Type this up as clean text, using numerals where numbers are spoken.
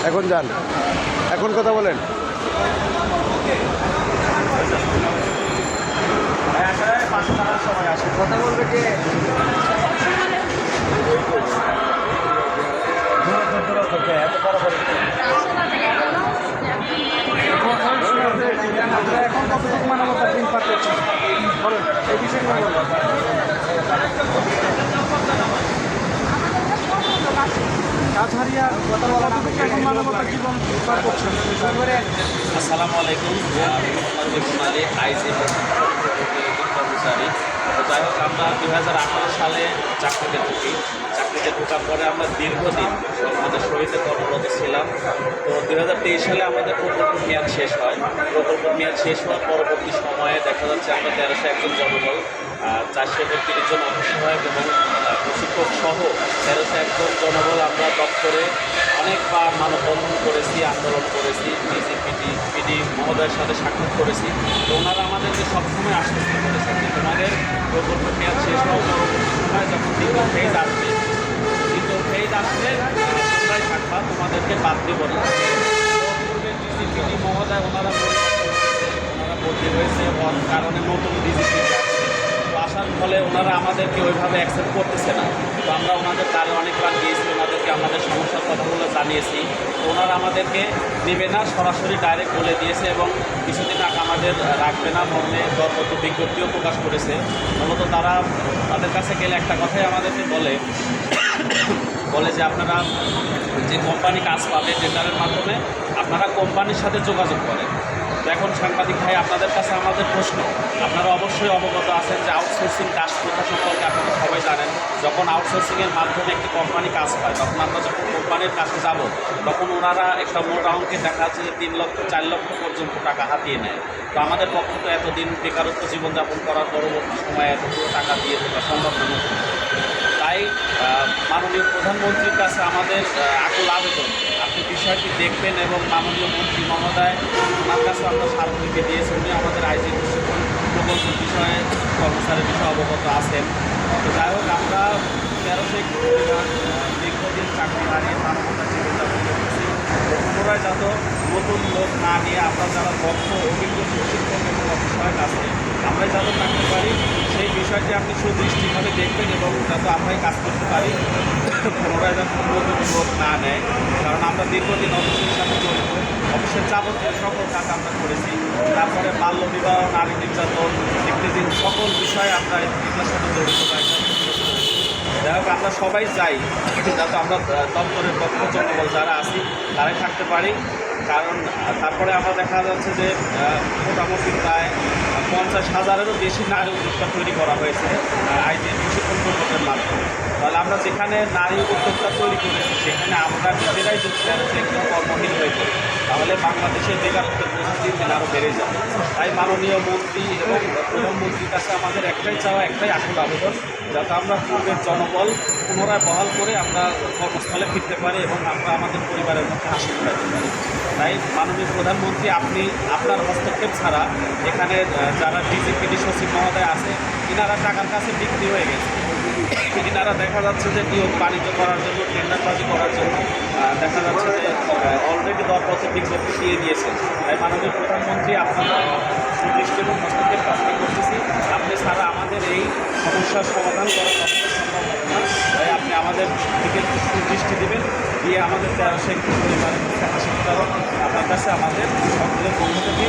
এখন যান, এখন কথা বলেন। কথা বলবে কে? এখন কতটুকু মানবতার দিন পাচ্ছি বলুন, এই বিষয়ে কাজ হারিয়ে কথা বলা এখন মানবতার জীবন পার করছেন। আসসালামু আলাইকুম, আমি মোহাম্মদ রিপন আলী, আইসি কর্মচারী। যাই হোক, আমরা 2018 সালে চাকরিতে ঢুকি। চাকরিতে ঢোকার পরে আমরা দীর্ঘদিন আমাদের শহীদে কর্মরত ছিলাম। তো 2023 সালে আমাদের প্রকল্প মেয়াদ শেষ হয়। প্রকল্প মেয়াদ শেষ হওয়ার পরবর্তী সময়ে দেখা যাচ্ছে আমরা 1301 জনবল, 432 জন অফিসহায়ক এবং প্রশিক্ষক সহ 1301 জনবল আমরা দপ্তরে অনেকবার মানববন্ধন করেছি, আন্দোলন করেছি, পিডি মহোদয়ের সাথে সাক্ষাৎ করেছি। তো ওনারা আমাদেরকে সবসময় আশ্বস্ত করেছেন যে তোমাদের প্রকল্প মেয়াদ শেষ হওয়ার পরবর্তী সময় যখন দ্বিতীয় ফেজ আসবে তোমরাই থাকবা, তোমাদেরকে বাদ দেব না। ডিসিপিডি মহোদয় ওনারা বদলি হয়েছে, কারণে নতুন ডিসিপি তো আসার ফলে ওনারা আমাদেরকে ওইভাবে অ্যাকসেপ্ট করতেছে না। তো আমরা ওনাদের দ্বারে অনেকবার গিয়েছি, ওনাদেরকে আমাদের সমস্যার কথাগুলো জানিয়েছি। তো ওনারা আমাদেরকে নেবে না, সরাসরি ডাইরেক্ট বলে দিয়েছে এবং কিছুদিন আগে আমাদের রাখবে না মর্মে দরপত্র বিজ্ঞপ্তিও প্রকাশ করেছে। মূলত তাদের কাছে গেলে একটা কথাই আমাদেরকে বলে যে আপনারা যে কোম্পানি কাজ পাবে টেন্ডারের মাধ্যমে আপনারা কোম্পানির সাথে যোগাযোগ করেন। তো এখন সাংবাদিক ভাই, আপনাদের কাছে আমাদের প্রশ্ন, আপনারা অবশ্যই অবগত আছেন যে আউটসোর্সিং কাজ প্রথা সম্পর্কে আপনারা সবাই জানেন। যখন আউটসোর্সিংয়ের মাধ্যমে একটি কোম্পানি কাজ পায়, তখন আমরা যখন কোম্পানির কাছে যাব, তখন ওনারা একটা মোটা অঙ্কে দেখা যাচ্ছে যে 3 লক্ষ 4 লক্ষ পর্যন্ত টাকা হাতিয়ে নেয়। তো আমাদের পক্ষে তো এতদিন বেকারত্ব জীবনযাপন করার পরবর্তী সময়ে এতগুলো টাকা দিয়ে দেওয়া সম্ভব নয়। তাই মাননীয় প্রধানমন্ত্রীর কাছে আমাদের আকুল আবেদন, আপনি বিষয়টি দেখবেন এবং মাননীয় মন্ত্রী মহোদয় ওনার কাছে আমরা স্মারকলিপি দিয়েছি। উনি আমাদের আইজি প্রশিক্ষণ প্রকল্প বিষয়ে কর্মচারীর বিষয়ে অবগত আছেন। তো যাই হোক, আমরা 1301 দীর্ঘদিন চাকরি হারিয়ে মানবতার জীবনযাপন করতেছি। পুনরায় যাতে নতুন লোক না নিয়ে আমরা যারা দক্ষ অভিজ্ঞ প্রশিক্ষক এবং অফিসার আছে আমরাই যাতে থাকতে পারি, সেই বিষয়টি আপনি সুদৃষ্টিভাবে দেখবেন এবং যাতে আমরাই কাজ করতে পারি, পুনরায় যাতে নতুন লোক না নেয়। কারণ আমরা দীর্ঘদিন অফিসের সাথে জড়িত, অফিসের যাবতীয় সকল কাজ আমরা করেছি। তারপরে বাল্যবিবাহ, নারী নির্যাতন, ইত্যাদি সকল বিষয়ে আমরা এগুলোর সাথে জড়িত পাই। যাই হোক, আমরা সবাই চাই যাতে আমরা দপ্তরের দক্ষ জনবল যারা আছি তারাই থাকতে পারি। কারণ তারপরে আমরা দেখা যাচ্ছে যে মোটামুটি প্রায় 50,000-এরও বেশি নারী উদ্যোক্তা তৈরি করা হয়েছে আইজি প্রশিক্ষণ প্রকল্পের মাধ্যমে। তাহলে আমরা যেখানে নারী উদ্যোক্তা তৈরি করেছি সেখানে আমরা নিজেরাই যদি একজন কর্মহীন হয়ে পড়ি, তাহলে বাংলাদেশের বেকারত্বের দিন দিন আরও বেড়ে যাবে। তাই মাননীয় মন্ত্রী এবং প্রধানমন্ত্রীর কাছে আমাদের একটাই চাওয়া, একটাই আকুল আবেদন, যাতে আমরা পূর্বের জনবল পুনরায় বহাল করে আমরা কর্মস্থলে ফিরতে পারি এবং আমরা আমাদের পরিবারের মধ্যে হাসি ফেরাতে পারি। তাই মাননীয় প্রধানমন্ত্রী, আপনি আপনার হস্তক্ষেপ ছাড়া এখানে যারা ডিজিপিডি সচিব মহোদয় আছে, ইনারা টাকার কাছে বিক্রি হয়ে গেছে। ইনারা দেখা যাচ্ছে যে নিয়োগ বাণিজ্য করার জন্য, টেন্ডারবাজি করার জন্য দেখা যাচ্ছে যে অলরেডি দরপত্র বিজ্ঞপ্তি দিয়ে দিয়েছেন। তাই মাননীয় প্রধানমন্ত্রী, আপনারা সুদৃষ্টি এবং হস্তক্ষেপ কাজটি করতেছি। আপনি ছাড়া আমাদের এই সমস্যার সমাধান করা কখনো সম্ভব হবে না। তাই আপনি আমাদের দিকে সুদৃষ্টি দেবেন, দিয়ে আমাদের 1301 পরিবারের মুখে হাসি ফোটাবেন। আপনার কাছে আমাদের সকলের পক্ষ থেকে